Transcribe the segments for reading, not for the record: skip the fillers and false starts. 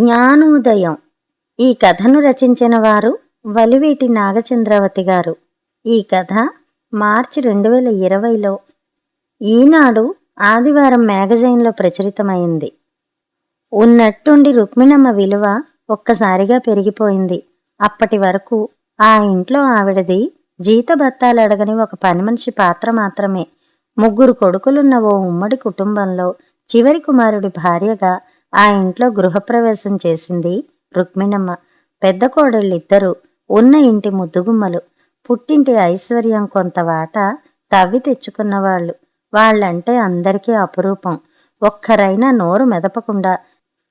జ్ఞానోదయం. ఈ కథను రచించిన వారు వలివేటి నాగచంద్రావతి గారు. ఈ కథ మార్చి 2020లో ఈనాడు ఆదివారం మ్యాగజైన్లో ప్రచురితమైంది. ఉన్నట్టుండి రుక్మిణమ్మ విలువ ఒక్కసారిగా పెరిగిపోయింది. అప్పటి వరకు ఆ ఇంట్లో ఆవిడది జీతబత్తాలడగని ఒక పనిమనిషి పాత్ర మాత్రమే. 3 కొడుకులున్న ఓ ఉమ్మడి కుటుంబంలో చివరి కుమారుడి భార్యగా ఆ ఇంట్లో గృహప్రవేశం చేసింది రుక్మిణమ్మ. పెద్ద కోడళ్ళిద్దరూ ఉన్న ఇంటి ముద్దుగుమ్మలు. పుట్టింటి ఐశ్వర్యం కొంత వాటా తవ్వి తెచ్చుకున్నవాళ్లు. వాళ్లంటే అందరికీ అపురూపం. ఒక్కరైనా నోరు మెదపకుండా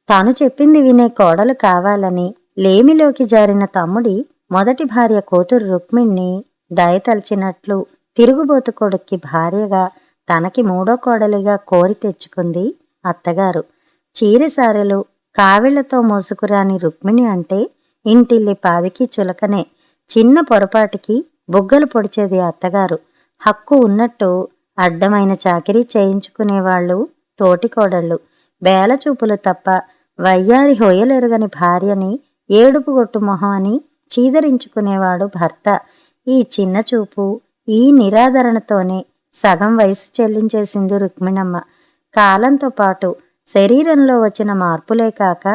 తాను చెప్పింది వినే కోడలు కావాలని లేమిలోకి జారిన తమ్ముడి మొదటి భార్య కూతురు రుక్మిణ్ణి దయతలిచినట్లు తిరుగుబోతు కొడుక్కి భార్యగా, తనకి 3వ కోడలిగా కోరి తెచ్చుకుంది అత్తగారు. చీరెసారెలు కావిళ్లతో మోసుకురాని రుక్మిణి అంటే ఇంటిల్లి పాదికి చులకనే. చిన్న పొరపాటికి బుగ్గలు పొడిచేది అత్తగారు. హక్కు ఉన్నట్టు అడ్డమైన చాకిరీ చేయించుకునేవాళ్లు తోటికోడళ్ళు. బేలచూపులు తప్ప వయ్యారి హొయలెరుగని భార్యని ఏడుపుగొట్టు మొహం అని చీదరించుకునేవాడు భర్త. ఈ చిన్న చూపు, ఈ నిరాదరణతోనే సగం వయసు చెల్లించేసింది రుక్మిణమ్మ. కాలంతో పాటు శరీరంలో వచ్చిన మార్పులే కాక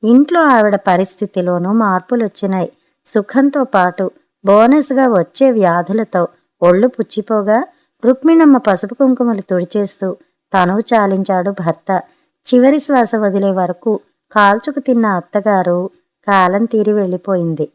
ఇంట్లో ఆవిడ పరిస్థితిలోనూ మార్పులొచ్చినాయి. సుఖంతో పాటు బోనస్గా వచ్చే వ్యాధులతో ఒళ్ళు పుచ్చిపోగా రుక్మిణమ్మ పసుపు కుంకుమలు తుడిచేస్తూ తనువు చాలించాడు భర్త. చివరి శ్వాస వదిలే వరకు కాల్చుకు తిన్న అత్తగారు కాలం తీరి వెళ్ళిపోయింది.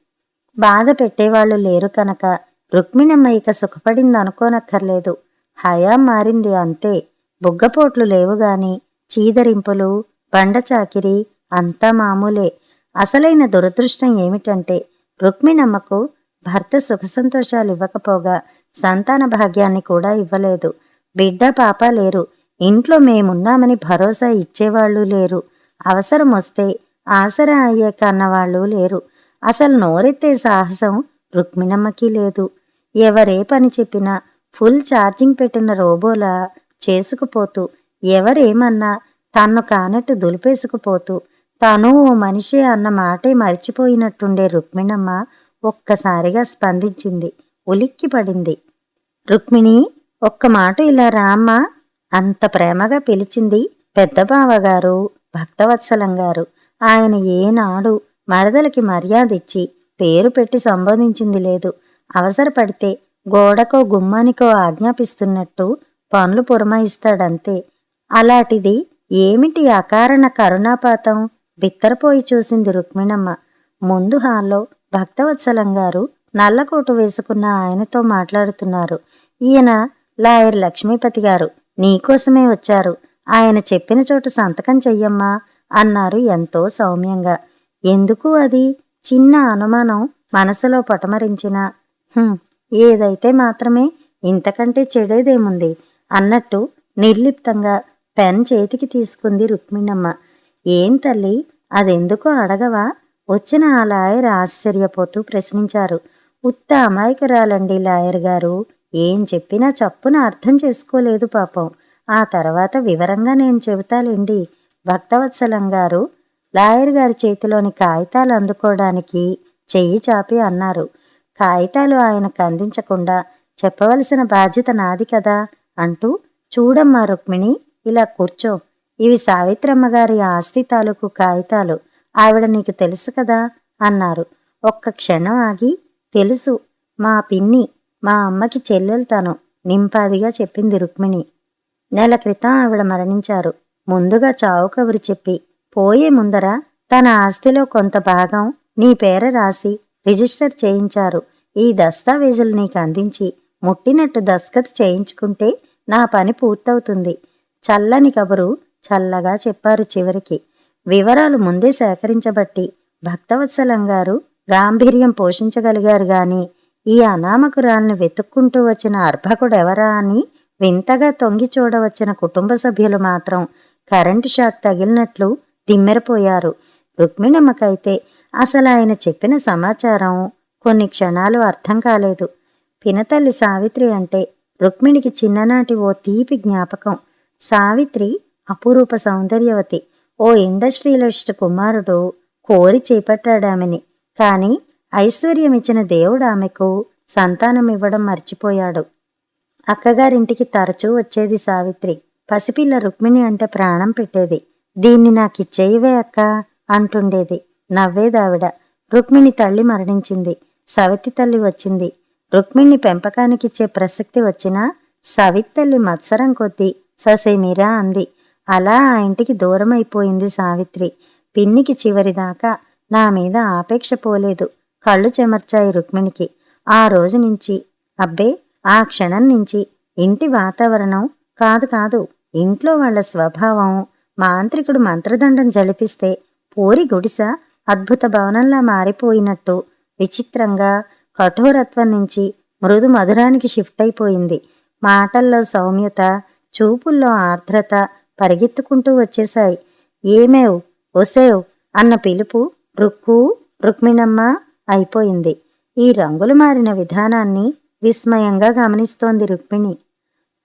బాధ పెట్టేవాళ్లు లేరు కనుక రుక్మిణమ్మ ఇక సుఖపడిందనుకోనక్కర్లేదు. హయాం మారింది అంతే. బుగ్గపోట్లు లేవుగాని చీదరింపులు, బండచాకిరి అంతా మామూలే. అసలైన దురదృష్టం ఏమిటంటే రుక్మిణమ్మకు భర్త సుఖసంతోషాలు ఇవ్వకపోగా సంతాన భాగ్యాన్ని కూడా ఇవ్వలేదు. బిడ్డ పాప లేరు. ఇంట్లో మేమున్నామని భరోసా ఇచ్చేవాళ్లు లేరు. అవసరం వస్తే ఆసరా అయ్యే కన్నవాళ్లు లేరు. అసలు నోరెత్తే సాహసం రుక్మిణమ్మకి లేదు. ఎవరే పని చెప్పినా ఫుల్ ఛార్జింగ్ పెట్టిన రోబోలా చేసుకుపోతూ, ఎవరేమన్నా తన్ను కానట్టు దులిపేసుకుపోతూ, తాను ఓ మనిషే అన్న మాటే మరిచిపోయినట్టుండే రుక్మిణమ్మ ఒక్కసారిగా స్పందించింది. ఉలిక్కి పడింది. రుక్మిణి, ఒక్క మాట ఇలా రామ్మా అంత ప్రేమగా పిలిచింది పెద్ద బావగారు భక్తవత్సలం గారు. ఆయన ఏనాడు మరదలకి మర్యాదిచ్చి పేరు పెట్టి సంబోధించింది లేదు. అవసరపడితే గోడకో గుమ్మానికో ఆజ్ఞాపిస్తున్నట్టు పనులు పురమాయిస్తాడంతే. అలాంటిది ఏమిటి అకారణ కరుణాపాతం? బిత్తరపోయి చూసింది రుక్మిణమ్మ. ముందు హాల్లో భక్తవత్సలం గారు నల్లకోటు వేసుకున్న ఆయనతో మాట్లాడుతున్నారు. ఈయన లాయర్ లక్ష్మీపతి గారు, నీకోసమే వచ్చారు. ఆయన చెప్పిన చోటు సంతకం చెయ్యమ్మా అన్నారు ఎంతో సౌమ్యంగా. ఎందుకు అది? చిన్న అనుమానం మనసులో పటమరించినా ఏదైతే మాత్రమే, ఇంతకంటే చెడేదేముంది అన్నట్టు నిర్లిప్తంగా పెన్ చేతికి తీసుకుంది రుక్మిణమ్మ. ఏం తల్లి, అదెందుకో అడగవా? వచ్చిన ఆ లాయర్ ఆశ్చర్యపోతూ ప్రశ్నించారు. ఉత్త అమాయకురాలండి లాయర్ గారు. ఏం చెప్పినా చప్పున అర్థం చేసుకోలేదు పాపం. ఆ తర్వాత వివరంగా నేను చెబుతాలేండి. భక్తవత్సలం గారు లాయర్ గారి చేతిలోని కాగితాలు అందుకోవడానికి చెయ్యి చాపి అన్నారు. కాగితాలు ఆయనకు అందించకుండా చెప్పవలసిన బాధ్యత నాది కదా అంటూ, చూడమ్మా రుక్మిణి, ఇలా కూర్చో. ఇవి సావిత్రమ్మ గారి ఆస్తి తాలూకు కాగితాలు. ఆవిడ నీకు తెలుసు కదా అన్నారు. ఒక్క క్షణం ఆగి, తెలుసు, మా పిన్ని, మా అమ్మకి చెల్లెలు తను నింపాదిగా చెప్పింది రుక్మిణి. నెల క్రితం ఆవిడ మరణించారు. ముందుగా చావు కబురు చెప్పి పోయే ముందర తన ఆస్తిలో కొంత భాగం నీ పేర రాసి రిజిస్టర్ చేయించారు. ఈ దస్తావేజులు నీకు అందించి ముట్టినట్టు దస్ఖత్ చేయించుకుంటే నా పని పూర్తవుతుంది. చల్లని కబురు చల్లగా చెప్పారు. చివరికి వివరాలు ముందే సేకరించబట్టి భక్తవత్సలం గారు గాంభీర్యం పోషించగలిగారు గాని ఈ అనామకురాల్ని వెతుక్కుంటూ వచ్చిన అర్భకుడెవరా అని వింతగా తొంగి చూడవచ్చిన కుటుంబ సభ్యులు మాత్రం కరెంటు షాక్ తగిలినట్లు దిమ్మెరపోయారు. రుక్మిణమ్మకైతే అసలు ఆయన చెప్పిన సమాచారం కొన్ని క్షణాలు అర్థం కాలేదు. పినతల్లి సావిత్రి అంటే రుక్మిణికి చిన్ననాటి ఓ తీపి జ్ఞాపకం. సావిత్రి అపురూప సౌందర్యవతి. ఓ ఇండస్ట్రియలిస్ట్ కుమారుడు కోరి చేపట్టాడామెని. కాని ఐశ్వర్యమిచ్చిన దేవుడు ఆమెకు సంతానం ఇవ్వడం మర్చిపోయాడు. అక్కగారింటికి తరచూ వచ్చేది సావిత్రి. పసిపిల్ల రుక్మిణి అంటే ప్రాణం పెట్టేది. దీన్ని నాకిచ్చేయివే అక్క అంటుండేది. నవ్వేదావిడ. రుక్మిణి తల్లి మరణించింది. సవితి తల్లి వచ్చింది. రుక్మిణ్ణి పెంపకానికిచ్చే ప్రసక్తి వచ్చినా సవిత్తల్లి మత్సరం కొద్దీ ససేమిరా అంది. అలా ఆ ఇంటికి దూరమైపోయింది సావిత్రి. పిన్నికి చివరిదాకా నా మీద ఆపేక్ష పోలేదు. కళ్ళు చెమర్చాయి రుక్మిణికి. ఆ రోజు నుంచి, అబ్బే ఆ క్షణం నుంచి ఇంటి వాతావరణం కాదు ఇంట్లో వాళ్ల స్వభావం, మాంత్రికుడు మంత్రదండం జలిపిస్తే పూరి గుడిస అద్భుత భవనంలా మారిపోయినట్టు విచిత్రంగా కఠోరత్వం నుంచి మృదు మధురానికి షిఫ్ట్ అయిపోయింది. మాటల్లో సౌమ్యత, చూపుల్లో ఆర్ద్రత పరిగెత్తుకుంటూ వచ్చేశాయి. ఏమేవ్ ఒసేవ్ అన్న పిలుపు రుక్కు రుక్మిణమ్మ అయిపోయింది. ఈ రంగులు మారిన విధానాన్ని విస్మయంగా గమనిస్తోంది రుక్మిణి.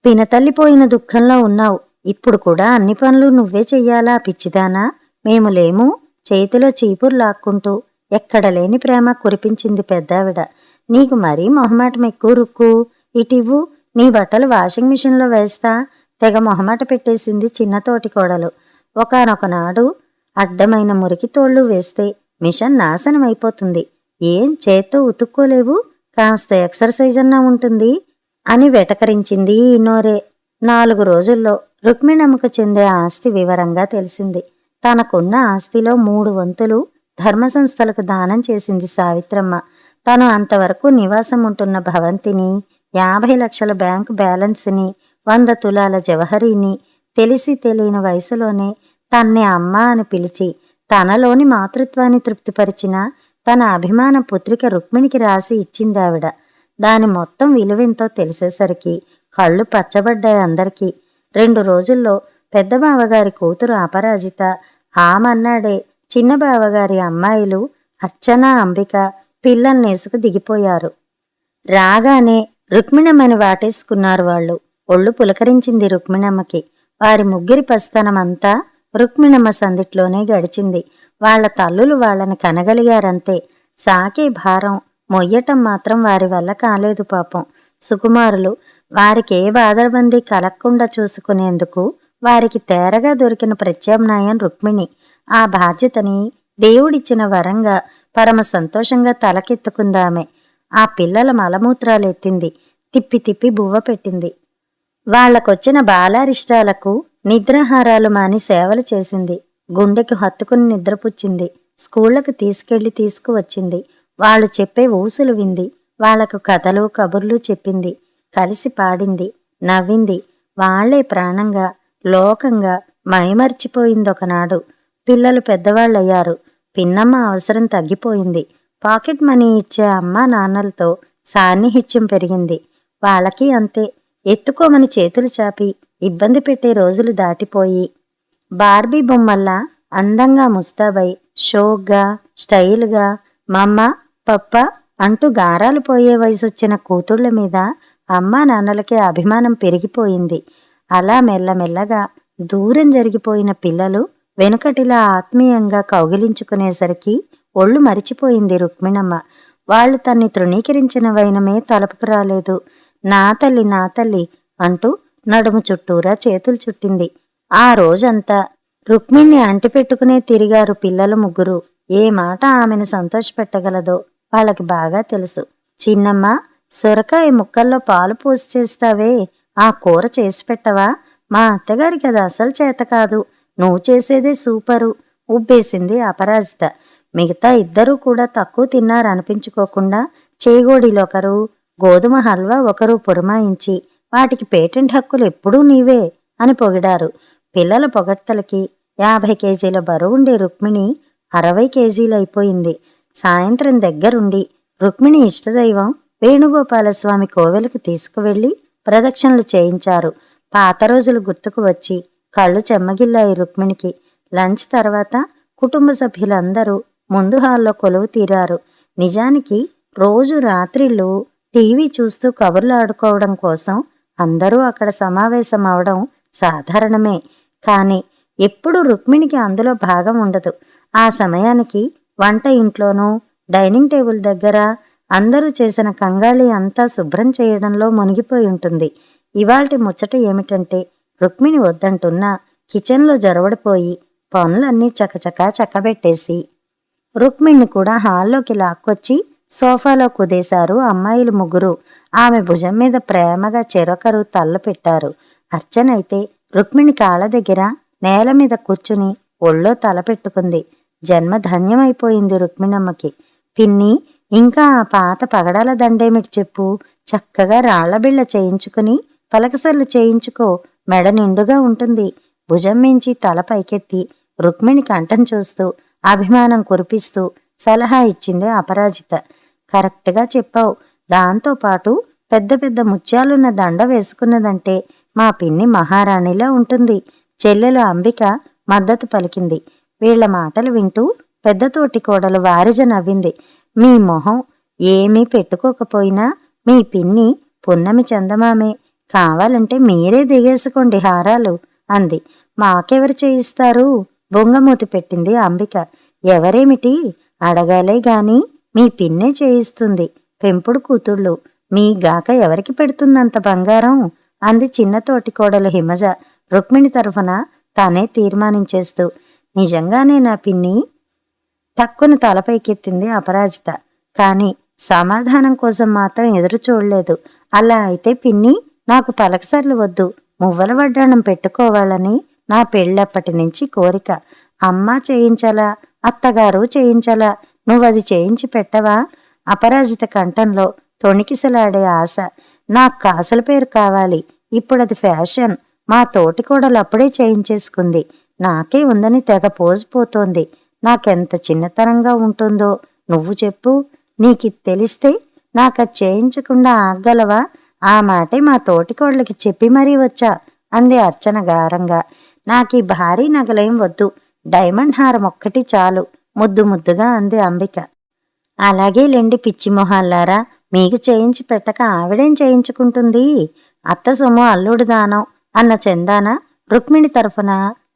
పినతల్లిపోయిన దుఃఖంలో ఉన్నావు. ఇప్పుడు కూడా అన్ని పనులు నువ్వే చెయ్యాలా పిచ్చిదానా? మేము లేము. చేతిలో చీపురు లాక్కుంటూ ఎక్కడలేని ప్రేమ కురిపించింది పెద్దావిడ. నీకు మరీ మొహమాటం ఎక్కువ రుక్కు. ఇటివ్వు, నీ బట్టలు వాషింగ్ మిషన్లో వేస్తా తెగ మొహమాట పెట్టేసింది చిన్నతోటి కోడలు. ఒకానొకనాడు అడ్డమైన మురికి తోళ్లు వేస్తే మిషన్ నాశనం అయిపోతుంది. ఏం చేత్తో ఉతుక్కోలేవు? కాస్త ఎక్సర్సైజ్ అన్నా ఉంటుంది అని వెటకరించింది ఈ నోరే. 4 రోజుల్లో రుక్మిణమ్మకు చెందే ఆస్తి వివరంగా తెలిసింది. తనకున్న ఆస్తిలో 3 వంతులు ధర్మ సంస్థలకు దానం చేసింది సావిత్రమ్మ. తను అంతవరకు నివాసం ఉంటున్న భవంతిని, 50 లక్షల బ్యాంకు బ్యాలెన్స్ని, 100 తులాల జవహరీని తెలిసి తెలియని వయసులోనే తన్నే అమ్మ అని పిలిచి తనలోని మాతృత్వాన్ని తృప్తిపరిచిన తన అభిమాన పుత్రిక రుక్మిణికి రాసి ఇచ్చిందావిడ. దాని మొత్తం విలువెంతో తెలిసేసరికి కళ్ళు పచ్చబడ్డాయి అందరికీ. 2 రోజుల్లో పెద్ద బావగారి కూతురు అపరాజిత, ఆమన్నాడే చిన్న బావగారి అమ్మాయిలు అర్చన, అంబిక పిల్లల్నేసుకు దిగిపోయారు. రాగానే రుక్మిణమ్మని వాటేసుకున్నారు వాళ్ళు. ఒళ్ళు పులకరించింది రుక్మిణమ్మకి. వారి ముగ్గురి పసితనమంతా రుక్మిణమ్మ సందిట్లోనే గడిచింది. వాళ్ల తల్లులు వాళ్లని కనగలిగారంతే. సాకే భారం మొయ్యటం మాత్రం వారి వల్ల కాలేదు పాపం. సుకుమారులు వారికే బాధబందీ కలక్కుండా చూసుకునేందుకు వారికి తేరగా దొరికిన ప్రత్యామ్నాయం రుక్మిణి. ఆ బాధ్యతని దేవుడిచ్చిన వరంగా పరమ సంతోషంగా తలకెత్తుకుందామె. ఆ పిల్లల మలమూత్రాలెత్తింది. తిప్పి తిప్పి బువ్వ పెట్టింది. వాళ్లకొచ్చిన బాలారిష్టాలకు నిద్రాహారాలు మాని సేవలు చేసింది. గుండెకి హత్తుకుని నిద్రపుచ్చింది. స్కూళ్లకు తీసుకెళ్లి తీసుకువచ్చింది. వాళ్ళు చెప్పే ఊసులు వింది. వాళ్లకు కథలు కబుర్లు చెప్పింది. కలిసి పాడింది, నవ్వింది. వాళ్లే ప్రాణంగా, లోకంగా మైమర్చిపోయిందొకనాడు. పిల్లలు పెద్దవాళ్లయ్యారు. పిన్నమ్మ అవసరం తగ్గిపోయింది. పాకెట్ మనీ ఇచ్చే అమ్మా నాన్నలతో సాన్నిహిత్యం పెరిగింది. వాళ్ళకి అంతే. ఎత్తుకోమని చేతులు చాపి ఇబ్బంది పెట్టే రోజులు దాటిపోయి బార్బీ బొమ్మల్లా అందంగా ముస్తాబై షోగ్గా, స్టైల్గా మమ్మ పప్ప అంటూ గారాలు పోయే వయసొచ్చిన కూతుళ్ల మీద అమ్మా నాన్నలకే అభిమానం పెరిగిపోయింది. అలా మెల్లమెల్లగా దూరం జరిగిపోయిన పిల్లలు వెనుకటిలా ఆత్మీయంగా కౌగిలించుకునేసరికి ఒళ్ళు మరిచిపోయింది రుక్మిణమ్మ. వాళ్ళు తన్ని తృణీకరించిన వైనమే తలుపుకు రాలేదు. నా తల్లి నా తల్లి అంటూ నడుము చుట్టూరా చేతులు చుట్టింది. ఆ రోజంతా రుక్మిణ్ణి అంటిపెట్టుకునే తిరిగారు పిల్లలు ముగ్గురు. ఏ మాట ఆమెను సంతోషపెట్టగలదో వాళ్ళకి బాగా తెలుసు. చిన్నమ్మ, సొరకాయ ముక్కల్లో పాలు పోసి చేస్తావే, ఆ కూర చేసి పెట్టవా? మా అత్తగారికి అది అసలు చేత కాదు. నువ్వు చేసేదే సూపరు ఉబ్బేసింది అపరాజిత. మిగతా ఇద్దరూ కూడా తక్కువ తిన్నారనిపించుకోకుండా చేగోడీలొకరు, గోధుమ హల్వా ఒకరు పురమాయించి వాటికి పేటెంట్ హక్కులు ఎప్పుడూ నీవే అని పొగిడారు. పిల్లల పొగడ్తలకి 50 కేజీల బరువుండే రుక్మిణి 60 కేజీలైపోయింది. సాయంత్రం దగ్గరుండి రుక్మిణి ఇష్టదైవం వేణుగోపాలస్వామి కోవెలకు తీసుకువెళ్లి ప్రదక్షిణలు చేయించారు. పాత రోజులు గుర్తుకు వచ్చి కళ్ళు చెమ్మగిల్లాయి రుక్మిణికి. లంచ్ తర్వాత కుటుంబ సభ్యులందరూ ముందు హాల్లో కొలువు తీరారు. నిజానికి రోజు రాత్రిళ్ళు టీవీ చూస్తూ కబుర్లు ఆడుకోవడం కోసం అందరూ అక్కడ సమావేశం అవడం సాధారణమే. కాని ఎప్పుడూ రుక్మిణికి అందులో భాగం ఉండదు. ఆ సమయానికి వంట ఇంట్లోనూ డైనింగ్ టేబుల్ దగ్గర అందరూ చేసిన కంగాళి అంతా శుభ్రం చేయడంలో మునిగిపోయి ఉంటుంది. ఇవాల్టి ముచ్చట ఏమిటంటే రుక్మిణి వద్దంటున్నా కిచెన్లో జొరబడిపోయి పనులన్నీ చకచకా చక్కబెట్టేసి రుక్మిణిని కూడా హాల్లోకి లాక్కొచ్చి సోఫాలో కుదేశారు అమ్మాయిలు ముగ్గురు. ఆమె భుజం మీద ప్రేమగా చెరొకరు తల్ల పెట్టారు. అర్చనైతే రుక్మిణి కాళ్ళ దగ్గర నేల మీద కూర్చుని ఒళ్ళో తల పెట్టుకుంది. జన్మ ధన్యమైపోయింది రుక్మిణమ్మకి. పిన్ని, ఇంకా ఆ పాత పగడాల దండేమిటి చెప్పు? చక్కగా రాళ్లబిళ్ళ చేయించుకుని పలకసర్లు చేయించుకో, మెడ నిండుగా ఉంటుంది. భుజం మించి తల పైకెత్తి రుక్మిణి కంఠం చూస్తూ అభిమానం కురిపిస్తూ సలహా ఇచ్చింది అపరాజిత. కరెక్ట్గా చెప్పావు. దాంతోపాటు పెద్ద పెద్ద ముత్యాలున్న దండ వేసుకున్నదంటే మా పిన్ని మహారాణిలా ఉంటుంది. చెల్లెలు అంబిక మద్దతు పలికింది. వీళ్ల మాటలు వింటూ పెద్ద తోటి కోడలు వారిజ నవ్వింది. మీ మొహం ఏమీ పెట్టుకోకపోయినా మీ పిన్ని పున్నమి చందమామే, కావాలంటే మీరే దిగేసుకోండి హారాలు అంది. మాకెవరు చేయిస్తారు? బొంగమూతి పెట్టింది అంబిక. ఎవరేమిటి అడగాలే గాని మీ పిన్నే చేయిస్తుంది. పెంపుడు కూతుళ్ళు మీ గాక ఎవరికి పెడుతుందంత బంగారం అంది చిన్న తోటి కోడలు హిమజ రుక్మిణి తరఫున తానే తీర్మానించేస్తూ. నిజంగానే నా పిన్ని? టక్కున తలపైకెత్తింది అపరాజిత. కాని సమాధానం కోసం మాత్రం ఎదురు చూడలేదు. అలా అయితే పిన్ని, నాకు పలకసర్లు వద్దు, మువ్వల వడ్డాణం పెట్టుకోవాలని నా పెళ్ళప్పటి నుంచి కోరిక. అమ్మ చేయించలా, అత్తగారు చేయించలా, నువ్వది చేయించి పెట్టవా? అపరాజిత కంఠంలో తొణికిసలాడే ఆశ. నాకు కాసుల పేరు కావాలి, ఇప్పుడది ఫ్యాషన్. మా తోటికోడలు అప్పుడే చేయించేసుకుంది, నాకే ఉందని తెగ పోసిపోతోంది. నాకెంత చిన్నతనంగా ఉంటుందో నువ్వు చెప్పు. నీకి తెలిస్తే నాకది చేయించకుండా ఆగ్గలవా? ఆ మాటే మా తోటికోడలికి చెప్పి మరీ వచ్చా అంది అర్చన గారంగా. నాకీ భారీ నగలేం వద్దు, డైమండ్ హారం ఒక్కటి చాలు ముద్దు ముద్దుగా అంది అంబిక. అలాగే లెండి పిచ్చి మొహాల్లారా, మీకు చేయించి పెట్టక ఆవిడేం చేయించుకుంటుంది? అత్త సొమ్ము అల్లుడు దానం అన్న చందాన రుక్మిణి తరఫున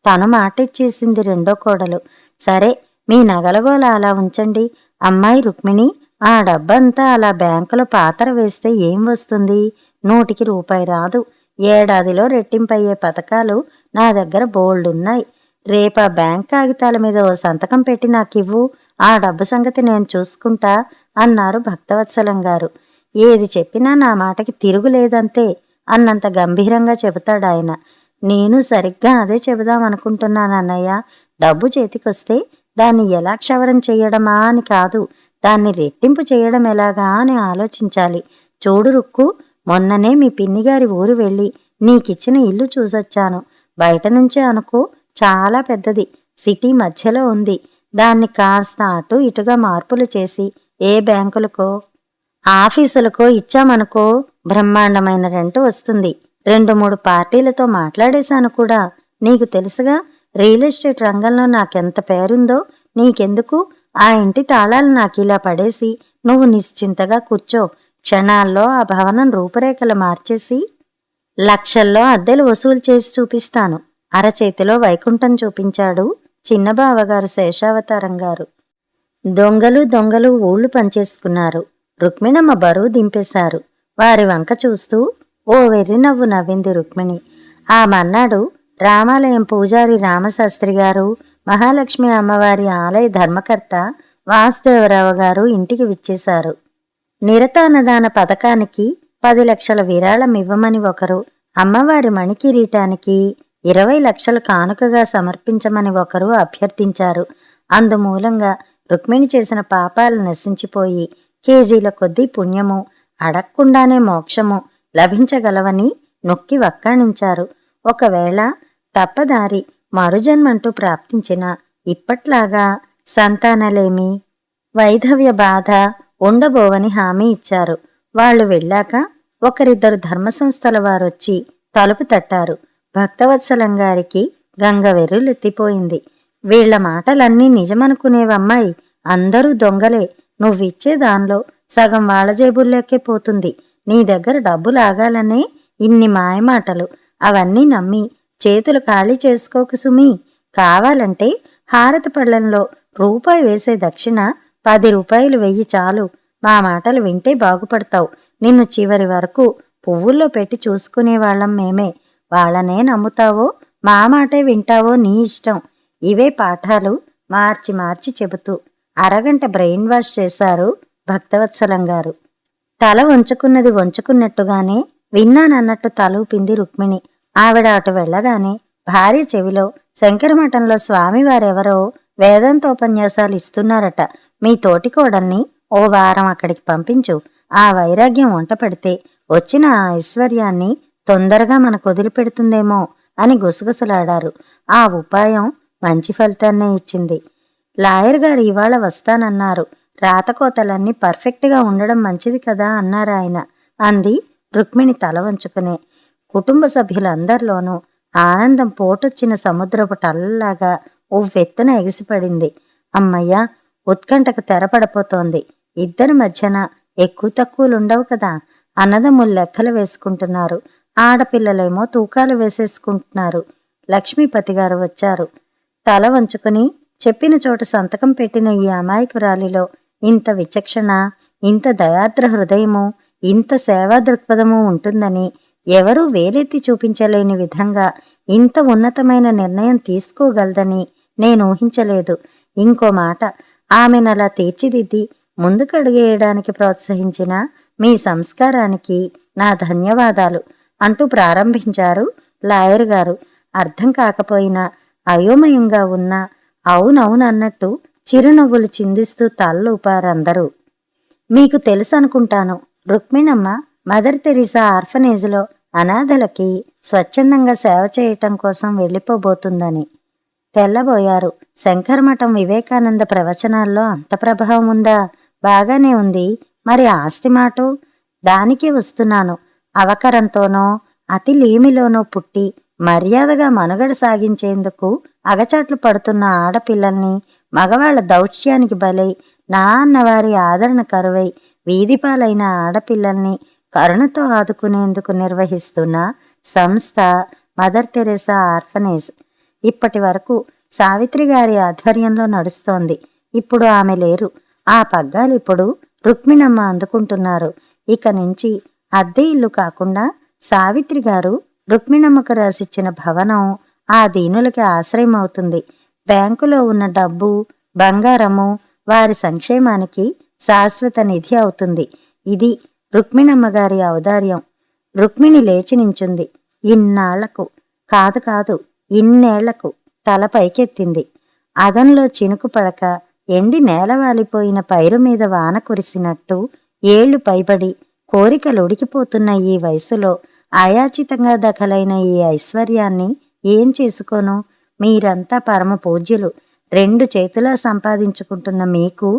తను మాటిచ్చేసింది రెండో కోడలు. సరే, మీ నగలగోల అలా ఉంచండి. అమ్మాయి రుక్మిణి, ఆ డబ్బంతా అలా బ్యాంకులో పాతర వేస్తే ఏం వస్తుంది? 100కి రూపాయి రాదు. ఏడాదిలో రెట్టింపయ్యే పథకాలు నా దగ్గర బోల్డున్నాయి. రేపా బ్యాంక్ కాగితాల మీద ఓ సంతకం పెట్టి నాకివ్వు, ఆ డబ్బు సంగతి నేను చూసుకుంటా అన్నారు భక్తవత్సలం గారు. ఏది చెప్పినా నా మాటకి తిరుగులేదంతే అన్నంత గంభీరంగా చెబుతాడాయన. నేను సరిగ్గా అదే చెబుదామనుకుంటున్నానన్నయ్య. డబ్బు చేతికొస్తే దాన్ని ఎలా క్షవరం చెయ్యడమా అని కాదు, దాన్ని రెట్టింపు చేయడం ఎలాగా అని ఆలోచించాలి. చూడు రుక్కు, మొన్ననే మీ పిన్నిగారి ఊరు వెళ్ళి నీకిచ్చిన ఇల్లు చూసొచ్చాను. బయట నుంచే అనుకో, చాలా పెద్దది, సిటీ మధ్యలో ఉంది. దాన్ని కాస్త అటు ఇటుగా మార్పులు చేసి ఏ బ్యాంకులకో ఆఫీసులకో ఇచ్చామనుకో బ్రహ్మాండమైన రెంట్ వస్తుంది. 2-3 పార్టీలతో మాట్లాడేశాను కూడా. నీకు తెలుసుగా, రియల్ ఎస్టేట్ రంగంలో నాకెంత పేరుందో. నీకెందుకు? ఆ ఇంటి తాళాలు నాకిలా పడేసి నువ్వు నిశ్చింతగా కూర్చో. క్షణాల్లో ఆ భవనం రూపురేఖలు మార్చేసి లక్షల్లో అద్దెలు వసూలు చేసి చూపిస్తాను. అరచేతిలో వైకుంఠం చూపించాడు చిన్నబావగారు శేషావతారం గారు. దొంగలు ఊళ్ళు పనిచేసుకున్నారు. రుక్మిణమ్మ బరువు దింపేశారు. వారి వంక చూస్తూ ఓ వెర్రి నవ్వు నవ్వింది రుక్మిణి. ఆ మన్నాడు రామాలయం పూజారి రామశాస్త్రి గారు, మహాలక్ష్మి అమ్మవారి ఆలయ ధర్మకర్త వాసుదేవరావు గారు ఇంటికి విచ్చేశారు. నిరతానదాన పథకానికి 10 లక్షల విరాళం ఇవ్వమని ఒకరు, అమ్మవారి మణికిరీటానికి 20 లక్షలు కానుకగా సమర్పించమని ఒకరు అభ్యర్థించారు. అందుమూలంగా రుక్మిణి చేసిన పాపాలు నశించిపోయి కేజీల కొద్దీ పుణ్యము, అడక్కుండానే మోక్షము లభించగలవని నొక్కి వక్కాణించారు. ఒకవేళ తప్పదారి మరుజన్మంటూ ప్రాప్తించిన ఇప్పట్లాగా సంతానలేమి, వైధవ్య బాధ ఉండబోవని హామీ ఇచ్చారు. వాళ్ళు వెళ్ళాక ఒకరిద్దరు ధర్మసంస్థల వారొచ్చి తలుపు తట్టారు. భక్తవత్సలం గారికి గంగవెర్రులెత్తిపోయింది. వీళ్ల మాటలన్నీ నిజమనుకునేవమ్మాయి, అందరూ దొంగలే. నువ్విచ్చే దానిలో సగం వాళ్ళ జేబుల్లోకే పోతుంది. నీ దగ్గర డబ్బు లాగాలనే ఇన్ని మాయమాటలు. అవన్నీ నమ్మి చేతులు ఖాళీ చేసుకోకు సుమీ. కావాలంటే హారతి పళ్ళంలో రూపాయి వేసే దక్షిణ 10 రూపాయలు వెయ్యి చాలు. మా మాటలు వింటే బాగుపడతావు. నిన్ను చివరి వరకు పువ్వుల్లో పెట్టి చూసుకునేవాళ్లం మేమే. వాళ్ళనే నమ్ముతావో మా మాటే వింటావో నీ ఇష్టం. ఇవే పాఠాలు మార్చి మార్చి చెబుతూ అరగంట బ్రెయిన్ వాష్ చేశారు భక్తవత్సలం గారు. తల వంచుకున్నది వంచుకున్నట్టుగానే విన్నానన్నట్టు తలూపింది రుక్మిణి. ఆవిడ అటు వెళ్ళగానే భార్య చెవిలో శంకరమఠంలో స్వామివారెవరో వేదాంతోపన్యాసాలు ఇస్తున్నారట. మీ తోటికోడల్ని ఓ వారం అక్కడికి పంపించు. ఆ వైరాగ్యం వంట పెడితే వచ్చిన ఆ ఐశ్వర్యాన్ని తొందరగా మనకు వదిలిపెడుతుందేమో అని గుసగుసలాడారు. ఆ ఉపాయం మంచి ఫలితాన్నే ఇచ్చింది. లాయర్ గారు ఇవాళ వస్తానన్నారు. రాతకోతలన్నీ పర్ఫెక్ట్గా ఉండడం మంచిది కదా అన్నారాయన అంది రుక్మిణి తల వంచుకునే. కుటుంబ సభ్యులందరిలోనూ ఆనందం పోటొచ్చిన సముద్రపు టల్లలాగా ఉవ్వెత్తున ఎగిసిపడింది. అమ్మయ్యా, ఉత్కంఠకు తెరపడపోతోంది. ఇద్దరి మధ్యన ఎక్కువ తక్కువలుండవు కదా. అన్నదమ్ములు లెక్కలు వేసుకుంటున్నారు. ఆడపిల్లలేమో తూకాలు వేసేసుకుంటున్నారు. లక్ష్మీపతి గారు వచ్చారు. తల వంచుకుని చెప్పిన చోట సంతకం పెట్టిన ఈ అమాయకురాలిలో ఇంత విచక్షణ, ఇంత దయాద్ర హృదయము, ఇంత సేవా దృక్పథము ఉంటుందని ఎవరూ వేలెత్తి చూపించలేని విధంగా ఇంత ఉన్నతమైన నిర్ణయం తీసుకోగలదని నేను ఊహించలేదు. ఇంకో మాట, ఆమెనలా తీర్చిదిద్ది ముందుకడుగేయడానికి ప్రోత్సహించిన మీ సంస్కారానికి నా ధన్యవాదాలు అంటూ ప్రారంభించారు లాయర్ గారు. అర్థం కాకపోయినా, అయోమయంగా ఉన్నా అవునవునన్నట్టు చిరునవ్వులు చిందిస్తూ తల్లూపారందరూ. మీకు తెలుసనుకుంటాను, రుక్మిణమ్మ మదర్ తెరీసా ఆర్ఫనేజ్లో అనాథలకి స్వచ్ఛందంగా సేవ చేయటం కోసం వెళ్ళిపోబోతుందని. తెల్లబోయారు. శంకరమఠం వివేకానంద ప్రవచనాల్లో అంత ప్రభావం ఉందా? బాగానే ఉంది. మరి ఆస్తి మాటో? దానికే వస్తున్నాను. అవకరంతోనో అతి లేమిలోనో పుట్టి మర్యాదగా మనుగడ సాగించేందుకు అగచాట్లు పడుతున్న ఆడపిల్లల్ని, మగవాళ్ల దౌత్యానికి బలై నా అన్నవారి ఆదరణ కరువై వీధిపాలైన ఆడపిల్లల్ని కరుణతో ఆదుకునేందుకు నిర్వహిస్తున్న సంస్థ మదర్ తెరీసా ఆర్ఫనేజ్. ఇప్పటి వరకు సావిత్రి గారి ఆధ్వర్యంలో నడుస్తోంది. ఇప్పుడు ఆమె లేరు. ఆ పగ్గాలిప్పుడు రుక్మిణమ్మ అందుకుంటున్నారు. ఇక నుంచి అద్దె ఇల్లు కాకుండా సావిత్రి గారు రుక్మిణమ్మకు రాసిచ్చిన భవనం ఆ దీనులకి ఆశ్రయం అవుతుంది. బ్యాంకులో ఉన్న డబ్బు, బంగారము వారి సంక్షేమానికి శాశ్వత నిధి అవుతుంది. ఇది రుక్మిణమ్మ గారి ఔదార్యం. రుక్మిణి లేచి నించుంది. ఇన్నాళ్లకు కాదు ఇన్నేళ్లకు తల పైకెత్తింది. అదంలో చినుకు పడక ఎండి నేలవాలిపోయిన పైరు మీద వాన కురిసినట్టు ఏళ్లు పైబడి కోరికలు ఉడికిపోతున్న ఈ వయసులో అయాచితంగా దఖలైన ఈ ఐశ్వర్యాన్ని ఏం చేసుకోను? మీరంతా పరమ పూజ్యులు. 2 చేతులా సంపాదించుకుంటున్న మీకు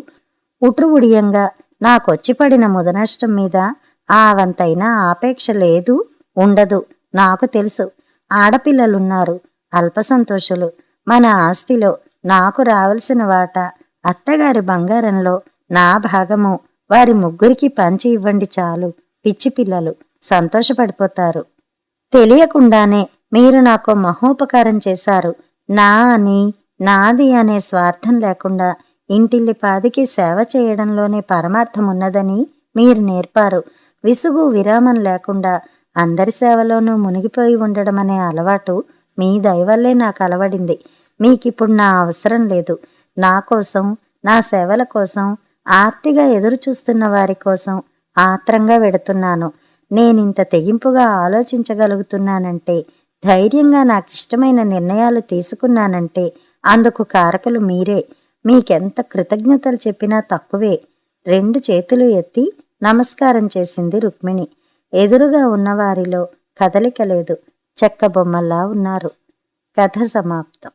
ఉట్రువుడియంగా నాకొచ్చిపడిన ముదనష్టం మీద ఆ వంతైనా ఆపేక్ష లేదు, ఉండదు. నాకు తెలుసు. ఆడపిల్లలున్నారు, అల్పసంతోషులు. మన ఆస్తిలో నాకు రావలసిన వాటా, అత్తగారి బంగారంలో నా భాగము వారి ముగ్గురికి పంచి ఇవ్వండి చాలు. పిచ్చి పిల్లలు సంతోషపడిపోతారు. తెలియకుండానే మీరు నాకు మహోపకారం చేశారు. నా అని, నాది అనే స్వార్థం లేకుండా ఇంటిల్లిపాదికి సేవ చేయడంలోనే పరమార్థమున్నదని మీరు నేర్పారు. విసుగు విరామం లేకుండా అందరి సేవలోనూ మునిగిపోయి ఉండడం అనే అలవాటు మీ దయవల్లే నాకు అలవడింది. మీకిప్పుడు నా అవసరం లేదు. నా కోసం, నా సేవల కోసం ఆర్తిగా ఎదురు చూస్తున్న వారి కోసం ఆత్రంగా వెడుతున్నాను. నేనింత తెగింపుగా ఆలోచించగలుగుతున్నానంటే, ధైర్యంగా నాకిష్టమైన నిర్ణయాలు తీసుకున్నానంటే అందుకు కారకులు మీరే. మీకెంత కృతజ్ఞతలు చెప్పినా తక్కువే. 2 చేతులు ఎత్తి నమస్కారం చేసింది రుక్మిణి. ఎదురుగా ఉన్నవారిలో కదలిక లేదు. చెక్క బొమ్మల్లా ఉన్నారు. కథ సమాప్తం.